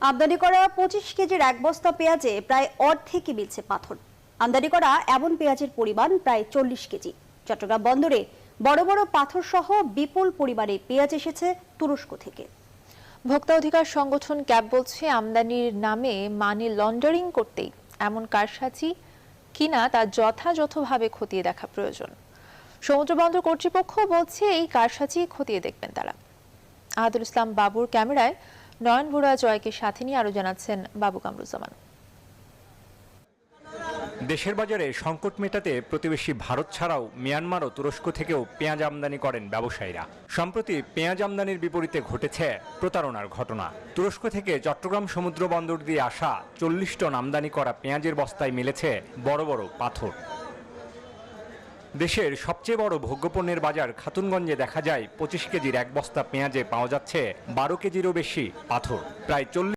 আমদানি করা 25 কেজির এক বস্তা পেঁয়াজে প্রায় অর্ধেকই মিলছে পাথর। আমদানি করা এমন পেঁয়াজের পরিমাণ প্রায় 40 কেজি। চট্টগ্রাম বন্দরে বড় বড় পাথর সহ বিপুল পরিমাণে পেঁয়াজ এসেছে তুরস্ক থেকে। ভোক্তা অধিকার সংগঠন ক্যাব বলছে, আমদানির নামে মানি লন্ডারিং করতেই এমন কারসাজি কিনা তা যথাযথভাবে খতিয়ে দেখা প্রয়োজন। সমুদ্র বন্দর কর্তৃপক্ষ বলছে, এই কারসাজি খতিয়ে দেখবেন তারা। আহাদুল ইসলাম বাবুর ক্যামেরায় নয়ন বুড়া জয়কে সাথে নিয়ে আরো জানাচ্ছেন বাবু কামরুজ্জামান। দেশের বাজারে সংকট মেটাতে প্রতিবেশী ভারত ছাড়াও মিয়ানমার ও তুরস্ক থেকেও পেঁয়াজ আমদানি করেন ব্যবসায়ীরা। সম্প্রতি পেঁয়াজ আমদানির বিপরীতে ঘটেছে প্রতারণার ঘটনা। তুরস্ক থেকে চট্টগ্রাম সমুদ্র বন্দর দিয়ে আসা 40 টন আমদানি করা পেঁয়াজের বস্তায় মিলেছে বড় বড় পাথর। দেশের সবচেয়ে বড় ভোগ্যপণ্যের বাজার খাতুনগঞ্জে দেখা যায় 25 কেজির এক বস্তা পেঁয়াজে পাওয়া যাচ্ছে 12 কেজিরও বেশি পাথর। প্রায় 40